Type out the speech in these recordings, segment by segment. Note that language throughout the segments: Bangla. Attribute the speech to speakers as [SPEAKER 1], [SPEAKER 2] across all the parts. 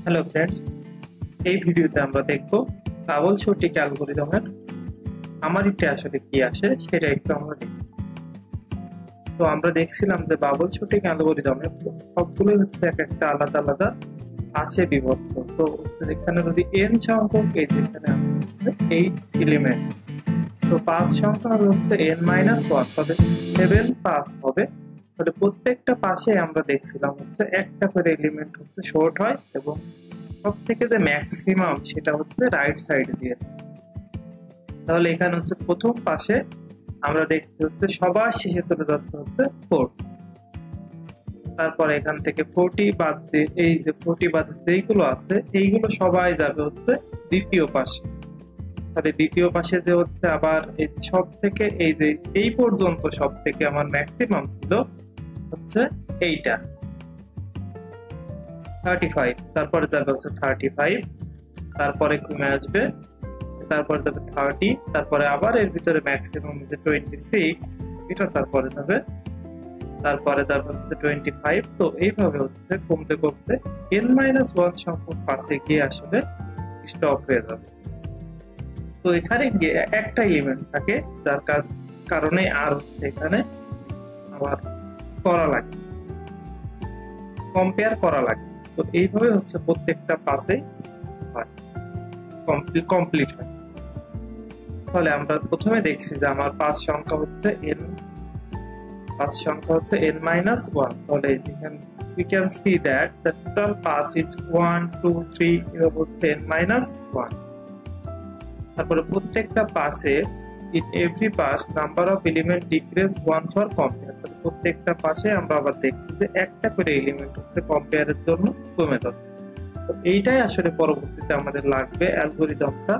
[SPEAKER 1] হ্যালো ফ্রেন্ডস, এই ভিডিওতে আমরা দেখব বাবল সঠিক অ্যালগরিদমের সামারিতে আসলে কি আসে সেটা একটু আমরা দেখব। তো আমরা দেখছিলাম যে বাবল সঠিক অ্যালগরিদমের সবগুলোই হচ্ছে এক একটা আলাদা আলাদা পাশে বিভক্ত। তো এখানে যদি n সংখ্যক এই যেখানে আছে 8 এলিমেন্ট, তো পাস সংখ্যা হচ্ছে n-1, তবে 7 পাস হবে। তাহলে প্রত্যেকটা পাশে আমরা দেখছিলাম হচ্ছে একটা করে এলিমেন্ট হচ্ছে শর্ট হয় এবং সব থেকে যে ম্যাক্সিমাম সেটা হচ্ছে রাইট সাইড দিয়ে। তাহলে এখানে হচ্ছে প্রথম পাশে আমরা দেখতে হচ্ছে সবার শেষে চলে যাচ্ছে হচ্ছে 4। তারপর এখান থেকে 40 বাদ দিয়ে এই যে 40 বাদ যেইগুলো আছে এইগুলো সবাই যাবে হচ্ছে দ্বিতীয় পাশে। তাহলে দ্বিতীয় পাশে যে হচ্ছে আবার এই সব থেকে এই যে এই পর্যন্ত সব থেকে আমার ম্যাক্সিমাম ছিল হচ্ছে এইটা 35, তারপরে যাবে হচ্ছে 35, তারপরে কমে আসবে, তারপরে যাবে 30, তারপরে আবার এর ভিতরে ম্যাক্সিমাম যে 26 এটা তারপরে যাবে, তারপরে যাবে হচ্ছে 25। তো এইভাবে হচ্ছে কমতে কমতে n-1 সংখ্যক পাশে গিয়ে আসলে স্টপ হয়ে যাবে। তো এখানে গিয়ে একটা এলিমেন্ট থাকে যার কারণে আর হচ্ছে এখানে আবার করা লাগে, কম্পেয়ার করা লাগে। তো এইভাবে হচ্ছে প্রত্যেকটা পাসে হয়, কমপ্লিট হয়। তাহলে আমরা প্রথমে দেখছি যে আমার পাস সংখ্যা হচ্ছে n-1। তাহলে যেখানে we can see that the total pass is 1 2 3 এভাবে হচ্ছে n-1। তারপরে প্রত্যেকটা পাসে in every pass number of element decrease 1 for compare। প্রত্যেকটা পাশে আমরা আবার দেখছি যে একটা করে এলিমেন্ট হচ্ছে কম্পেয়ারের জন্য কমে যাচ্ছে। তো এইটাই আসলে পরবর্তীতে আমাদের লাগবে অ্যালগরিদমটা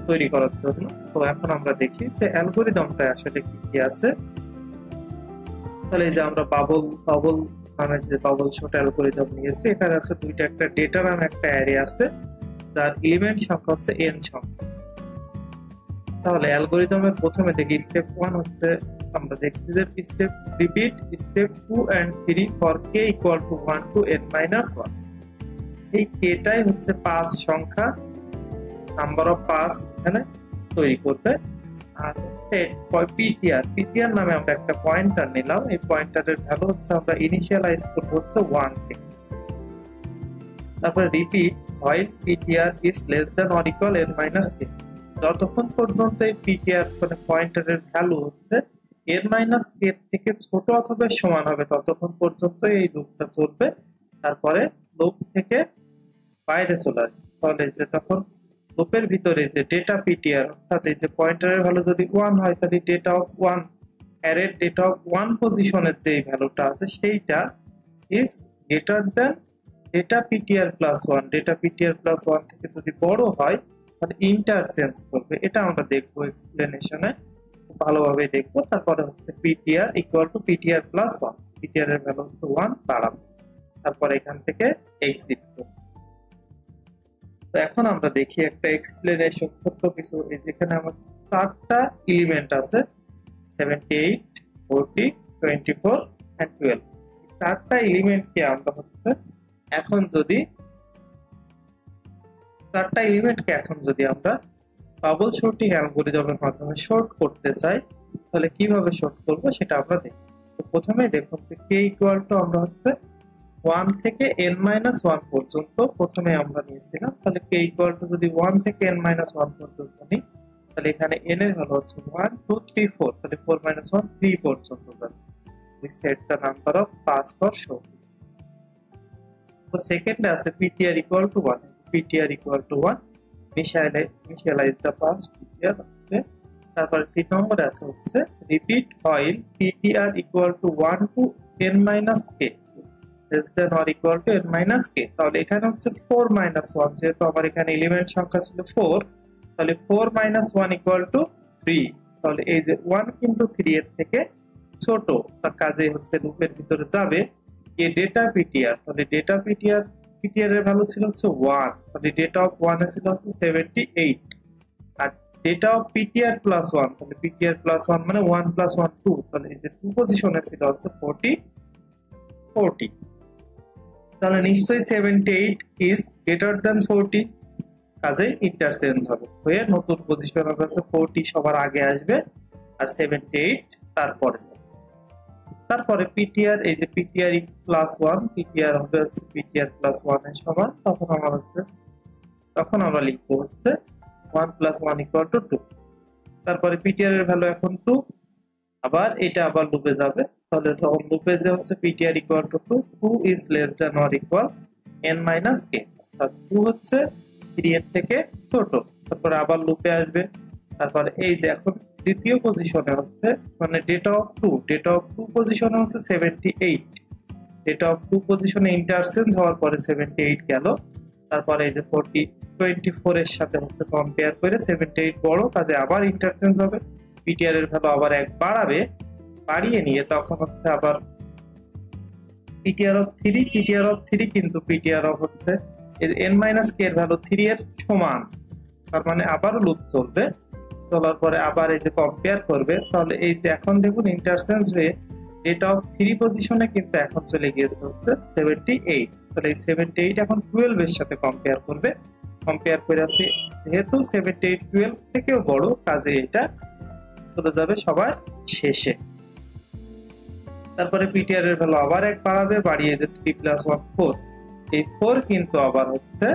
[SPEAKER 1] তৈরি করার জন্য। তো এখন আমরা দেখি যে অ্যালগরিদমটা আসলে কি কি আছে। তাহলে এই যে আমরা বাবল নামে যে বাবল শর্ট অ্যালগরিদম নিয়েছি, এখানে আছে দুইটা, একটা ডেটা নামে একটা অ্যারে আছে যার এলিমেন্ট সংখ্যা হচ্ছে n সংখ্যা। তাহলে অ্যালগরিদমের প্রথমে দেখি স্টেপ 1 হচ্ছে আমরা দেখছি যে step repeat step 2 and 3 for k equal to 1 to n-1। এই kটাই হচ্ছে পাস সংখ্যা, নাম্বার অফ পাস এখানে তৈরি করবে। আর সেট পিটিআর নামে আমরা একটা পয়েন্টার নিলাম, এই পয়েন্টারের ভ্যালু হচ্ছে আমরা ইনিশিয়ালাইজ করব হচ্ছে 1 থেকে। তারপরে repeat while ptr is less than or equal n-k, যতক্ষণ পর্যন্ত এই পিটিআর মানে পয়েন্টারের ভ্যালু হচ্ছে n-k থেকে ছোট অথবা সমান হবে ততক্ষণ পর্যন্ত এই লুপটা চলবে। তারপরে লুপ থেকে বাইরে চলে আসবে। তাহলে যে তখন লুপের ভিতরে যে ডেটা পিটিআর অর্থাৎ এই যে পয়েন্টারের ভ্যালু যদি 1 হয় তাহলে ডেটা অফ 1 অ্যারের ডেটা অফ 1 পজিশনের যে ভ্যালুটা আছে সেইটা is greater than data PTR plus 1। Data PTR plus 1 থেকে যদি বড় হয় তাহলে ইন্টারচেঞ্জ করবে। এটা আমরা দেখবো এক্সপ্লেনেশনে, ভালোভাবে দেখবো। তারপরে হচ্ছে PTR equal to PTR plus 1, PTR এর ভ্যালু হচ্ছে 1 দাঁড়াবে। তারপর এখান থেকে এক্সিট করব। তো এখন আমরা দেখি একটা এক্সপ্লেনেশন ছোট্ট কিছু। এই যেখানে আমার 4টা এলিমেন্ট আছে 78 40 24 and 12। 4টা এলিমেন্টকে আমরা হচ্ছে এখন যদি 4টা এলিমেন্টকে এখন যদি আমরা বাবল শর্টিং অ্যালগরিদমের মাধ্যমে শর্ট করতে চাই তাহলে কিভাবে শর্ট করব সেটা আমরা দেখব। তো প্রথমেই দেখুন যে k ইকুয়াল টু আমরা হচ্ছে 1 থেকে n-1 পর্যন্ত প্রথমে আমরা নিয়েছিলাম। তাহলে k ইকুয়াল টু যদি 1 থেকে n-1 পর্যন্ত নিই তাহলে এখানে n এর ভ্যালু হচ্ছে 1 2 3 4, তাহলে 4-1 3 পর্যন্ত যাবে। we set the number of pass for short। তো সেকেন্ডে আছে ptr equal to 1, ptr equal to 1 initialize the pass ptr। তারপর 3 নম্বরে আছে হচ্ছে repeat while ptr equal to 1 to n-k less than or equal to n-k। তাহলে এখানে হচ্ছে 4-1, যেহেতু আমার এখানে এলিমেন্ট সংখ্যা ছিল 4, তাহলে 4-1 equal to 3। তাহলে এই যে 1 কিন্তু 3 এর থেকে ছোট, তার কাজে হচ্ছে লুপের ভিতরে যাবে এই ডেটা পিটিআর। তাহলে ডেটা পিটিআর এর ভ্যালু ছিল হচ্ছে 1, তাহলে ডেটা অফ 1 এ ছিল হচ্ছে 78, আর ডেটা অফ পিটিআর প্লাস 1, তাহলে পিটিআর প্লাস 1 মানে 1 + 1 2, তাহলে এই যে 2 পজিশনে ছিল হচ্ছে 40। তাহলে নিশ্চয়ই 78 ইজ গ্রেটার দ্যান 40, কাজে ইন্টারচেঞ্জ হবে হয়ে নতুন পজিশন হবে 40 সবার আগে আসবে আর 78 তারপরে যাবে। তারপরে পিটিআর, এই যে পিটিআর প্লাস 1, পিটিআর হবে হচ্ছে পিটিআর প্লাস 1 এর সমান, তখন আমরা লিখবো হচ্ছে 1 প্লাস 1 ইকুয়াল টু 2। তারপরে পিটিআর এর ভ্যালু এখন 2, আবার এটা আবার লুপে যাবে, তাহলে তখন লুপে যে হচ্ছে PTR equal to 2 is less than or equal n minus k, অর্থাৎ 2 হচ্ছে 3 এর থেকে ছোট। তারপরে আবার লুপে আসবে, তারপরে এই যে এখন দ্বিতীয় পজিশনে হচ্ছে মানে ডেটা অফ 2 পজিশনে হচ্ছে 78, ডেটা অফ 2 পজিশনে ইন্টারচেঞ্জ হওয়ার পরে 78 গেল। তারপরে এই যে 24 এর সাথে হচ্ছে কম্পেয়ার করে 78 বড়, কাজে আবার ইন্টারচেঞ্জ হবে, পিটিআর এর ভ্যালু আবার 1 বাড়াবে, বাড়িয়ে নিয়ে তখন হচ্ছে আবার পিটিআর অফ 3 কিন্তু পিটিআর অফ হচ্ছে n মাইনাস k এর ভ্যালু 3 এর সমান, তার মানে আবার লুপ চলবে, চলার পরে আবার এই যে কম্পেয়ার করবে, তাহলে এই যে এখন দেখুন ইন্টারচেঞ্জ হয়ে ডেটা অফ 3 পজিশনে কিন্তু এখন চলে গিয়েছে হচ্ছে 78, তাহলে এই 78 এখন 12 এর সাথে কম্পেয়ার করবে, কম্পেয়ার করে আছে যেহেতু 78 12 থেকেও বড়, কাজে এটা চলে যাবে সবার শেষে। তারপরে পিটিআর এর ভ্যালু আবার 1 বাড়াবে, বাড়িয়ে যে 3 প্লাস 1 4, এই 4 কিন্তু আবার হচ্ছে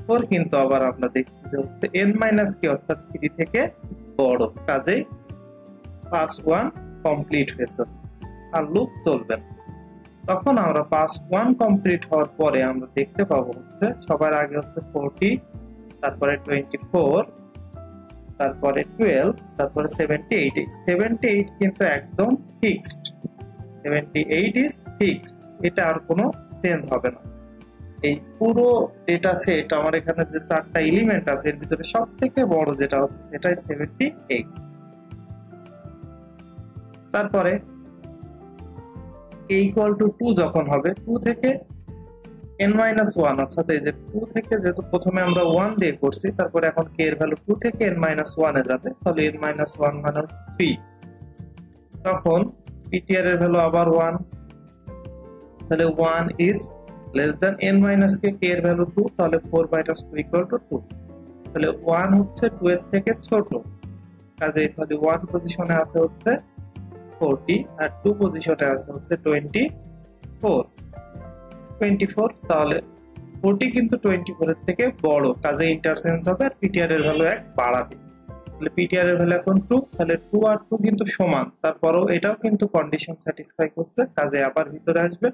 [SPEAKER 1] 4 কিন্তু আবার আমরা দেখছি যে হচ্ছে n মাইনাস k অর্থাৎ 3 থেকে বড়, কাজেই পাস 1 কমপ্লিট হয়েছে আর লুপ চলবে। তখন আমরা পাস 1 কমপ্লিট হওয়ার পরে আমরা দেখতে পাবো হচ্ছে সবার আগে হচ্ছে 40, তারপরে 24, তারপরে 12, তারপরে 78 কিন্তু একদম ফিক্সড, 78 ইজ ফিক্সড, এটা আর কোনো চেঞ্জ হবে না। এই পুরো ডেটা সেট আমার এখানে যে 4টা এলিমেন্ট আছে এর ভিতরে সবথেকে বড় যেটা হচ্ছে সেটাই 78। তারপরে k ইকুয়াল টু 2 যখন হবে, 2 থেকে n মাইনাস 1, অর্থাৎ এই যে 2 থেকে যেহেতু প্রথমে আমরা 1 দিয়ে করছি, তারপরে এখন k এর ভ্যালু 2 থেকে n মাইনাস 1 এ যাবে, তাহলে n মাইনাস 1 মানে হচ্ছে 3, তখন পিটিআর এর ভ্যালু আবার 1, তাহলে 1 is less than n minus k, k এর ভ্যালু 2, তাহলে 4 মাইনাস 2 ইকুয়াল টু 2, তাহলে 1 হচ্ছে 2 এর থেকে ছোট, কাজে তাহলে 1 পজিশনে আছে হচ্ছে 40 আর 2 পজিশনে আছে হচ্ছে 24, তাহলে 40 কিন্তু 24 এর থেকে বড়, কাজে ইন্টারচেঞ্জ হবে আর পিটিআর এর ভ্যালু 1 বাড়াবে, তাহলে পিটিআর এর ভ্যালু এখন 2, তাহলে 2 আর 2 কিন্তু সমান, তারপরেও এটাও কিন্তু কন্ডিশন স্যাটিসফাই করছে, কাজে আবার ভিতরে আসবে,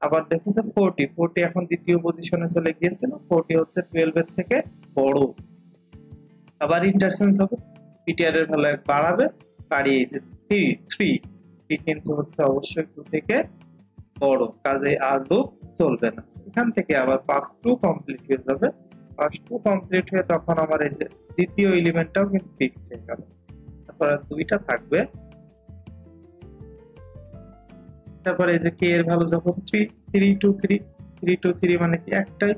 [SPEAKER 1] আবার দেখুন যে 40 এখন দ্বিতীয় পজিশনে চলে গিয়েছিল, 40 হচ্ছে 12 এর থেকে বড়, আবার ইন্টারচেঞ্জ হবে, পিটিআর এর ভ্যালু 1 বাড়াবে, বাড়িয়ে যে 3 কিন্তু হচ্ছে অবশ্যই 2 থেকে বড়, কাজে আর লুপ চলবে না। এখান থেকে আবার পাস 2 কমপ্লিট হয়ে যাবে, পাস 2 কমপ্লিট হয়ে তখন আমার এই যে দ্বিতীয় এলিমেন্টটাও কিন্তু ফিক্সড হয়ে গেল, তারপর দুইটা থাকবে, তারপরে এই যে k এর ভ্যালু যখন 3 to 3 মানে কি একটাই,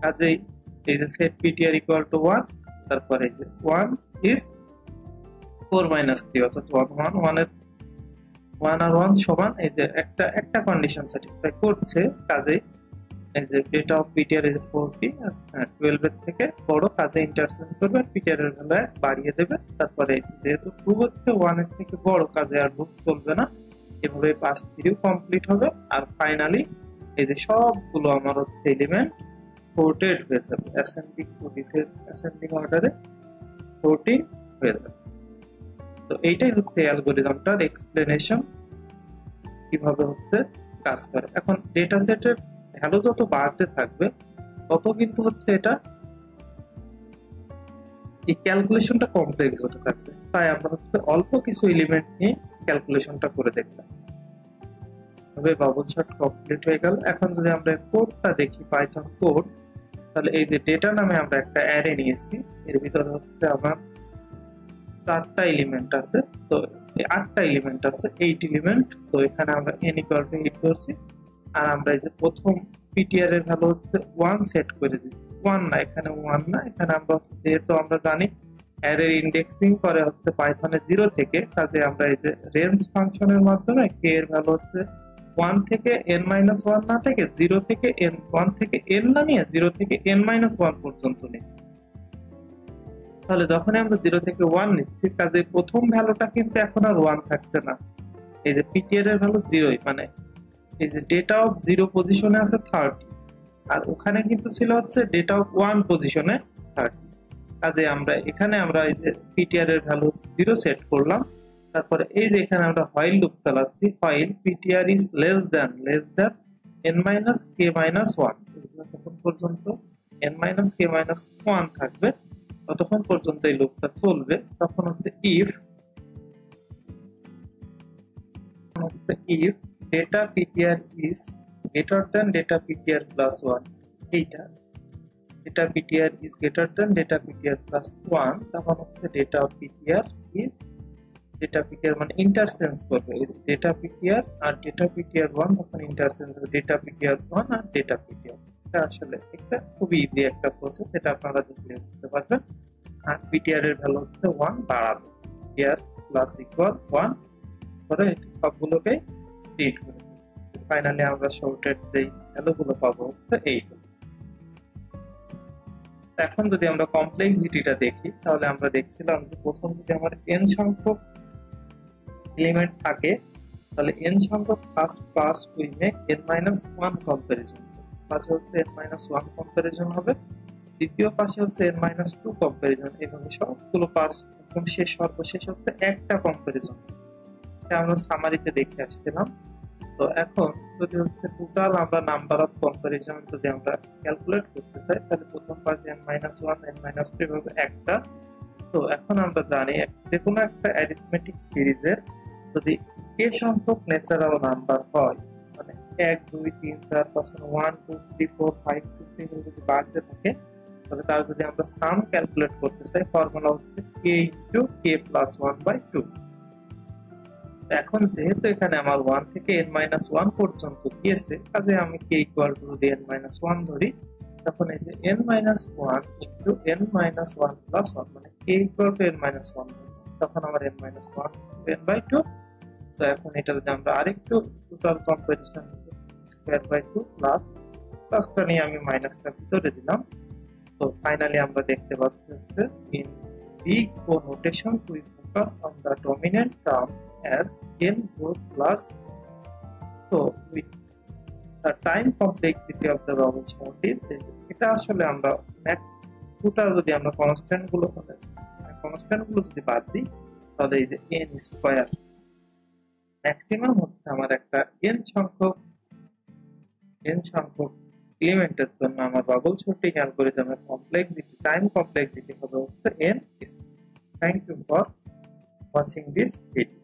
[SPEAKER 1] কাজেই এই যে সেট পিটিআর ইকুয়াল টু 1, তারপরে এই যে 1 ইজ 4 মাইনাস 3, অর্থাৎ 1 এর 1 আর 1 সমান, এই যে একটা কন্ডিশন স্যাটিসফাই করছে, কাজেই এই যে ডেটা অফ পিটিআর ইজ 40 12 এর থেকে বড়, কাজে ইন্টারচেঞ্জ করবে, পিটিআর এর ভ্যালু 1 বাড়িয়ে দেবে, তারপরে যেহেতু 2 হচ্ছে 1 এর থেকে বড়, কাজে আর লুপ চলবে না, এভাবে পাস 3 কমপ্লিট হবে, আর ফাইনালি এই যে সবগুলো আমার হচ্ছে এলিমেন্ট sorted হয়ে যাবে, অ্যাসেন্ডিং অর্ডারে sorting হয়ে যাবে। তো এইটাই হচ্ছে অ্যালগরিদমটার এক্সপ্লেনেশন কিভাবে হচ্ছে কাজ করে। এখন ডেটা সেটের ভ্যালু যত বাড়তে থাকবে তত কিন্তু হচ্ছে এটা এই ক্যালকুলেশনটা কমপ্লেক্স হতে থাকবে, তাই আমরা হচ্ছে অল্প কিছু এলিমেন্ট নিয়ে ক্যালকুলেশনটা করে দেখলাম। তবে বাবল চার্ট কমপ্লিট হয়ে গেল। এখন যদি আমরা কোডটা দেখি, পাইথন কোড, তাহলে এই যে ডেটা নামে আমরা একটা অ্যারে নিয়েছি, এর ভিতরে হচ্ছে আমার 4টা এলিমেন্ট আছে, তো 8টা এলিমেন্ট আছে, 8 এলিমেন্ট, তো এখানে আমরা n ইকুয়াল টু 8 করছি, আর আমরা এই যে প্রথম পিটিআর এর ভ্যালু হচ্ছে 1 সেট করে দিচ্ছি, 1 না এখানে 1 না, এখানে আমরা হচ্ছে যেহেতু আমরা জানি অ্যারের ইন্ডেক্সিং করে হচ্ছে পাইথনে 0 থেকে, কাজে আমরা এই যে রেঞ্জ ফাংশনের মাধ্যমে k এর ভ্যালু হচ্ছে 1 থেকে n-1 না থেকে 0 থেকে n, 1 থেকে n না নিয়ে 0 থেকে n-1 পর্যন্ত নিচ্ছি। তাহলে যখন আমরা 0 থেকে 1 নিচ্ছি, কাজে প্রথম ভ্যালুটা কিন্তু এখন আর 1 থাকছে না। এই যে ptr এর ভ্যালু 0, মানে এই যে ডেটা অফ 0 পজিশনে আছে 30, আর ওখানে কিন্তু ছিল হচ্ছে ডেটা অফ 1 পজিশনে 30। কাজে আমরা এখানে আমরা এই যে ptr এর ভ্যালু 0 সেট করলাম। তারপরে এই যে এখানে আমরা while লুপ চালাচ্ছি, while ptr is less than n-k-1, ততক্ষণ পর্যন্ত n-k-1 থাকবে, ততক্ষণ পর্যন্ত এই লুপটা চলবে। তখন হচ্ছে if data ptr is greater than data ptr plus 1, এইটা data ptr is greater than data ptr plus 1, তখন হচ্ছে data ptr is data ptr মানে ইন্টারচেঞ্জ করবে। এই যে data ptr আর data ptr1 তখন ইন্টারচেঞ্জ হবে data ptr1 আর data ptr। এটা আসলে একটা খুব ইজি একটা প্রসেস, এটা আপনারা দেখলে বুঝতে পারবেন। আর ptr এর ভ্যালু হচ্ছে 1 বাড়াবে, ptr প্লাস ইকুয়াল 1 করে সবগুলোকে প্রিন্ট করে। ফাইনালি আমরা শর্টেড যেই ভ্যালুগুলো পাবো হচ্ছে এইগুলো। এখন যদি আমরা কমপ্লেক্সিটিটা দেখি, তাহলে আমরা দেখছিলাম যে প্রথম যদি আমার n সংখ্যক এলিমেন্ট থাকে, তাহলে n সংখ্যক first pass we make n-1 comparison. পাশে হচ্ছে n-1 কম্পারিজন হবে, দ্বিতীয় পাশে হচ্ছে n-2 কম্পারিজন। এভাবে সবগুলো পাস একদম শেষ, সর্বশেষ হচ্ছে একটা কম্পারিজন। এটা আমরা সামারিতে দেখে আসছিলাম। তো এখন যদি হচ্ছে টোটাল আমরা নাম্বার অফ কম্পারিজন যদি আমরা ক্যালকুলেট করতে চাই, তাহলে প্রথম পাশে n-1 n-2 এভাবে একটা। তো এখন আমরা জানি যে কোনো একটা অ্যারিথমেটিক সিরিজের যদি k সংখ্যক ন্যাচারাল নাম্বার হয়, মানে 1 2 3 4 5 1 2 3 4 5 6 এগুলো যদি বাড়তে থাকে, তাহলে তার যদি আমরা সাম ক্যালকুলেট করতে চাই, ফর্মুলা হচ্ছে k * k + 1/2। এখন যেহেতু এখানে আমার 1 থেকে n-1 পর্যন্ত দিয়েছে, কাজে আমি k = n-1 ধরি। তখন এই যে n-1 * n-1 + 1, মানে k = n-1, তখন আমার n-1 n/2। তো এখন এটা যদি আমরা আরেকটু টোটাল কম্পারিজন স্কয়ার/2 প্লাসটা নিয়ে আমি মাইনাসটা ভিতরে দিলাম। তো ফাইনালি আমরা দেখতে পাচ্ছি যে in big O notation we focus on the dominant term as n goes plus, so with the time complexity of the bubble sort is, এটা আসলে আমরা ম্যাক্স টোটাল যদি আমরা কনস্ট্যান্ট গুলো যদি বাদ দিই, তাহলে এই যে n স্কয়ার ম্যাক্সিমাম হচ্ছে আমার একটা n সংখ্যক এলিমেন্টের জন্য আমার বাবল সর্টিং অ্যালগরিদমের কমপ্লেক্সিটি, টাইম কমপ্লেক্সিটি হবে হচ্ছে n। Thank you for watching this video.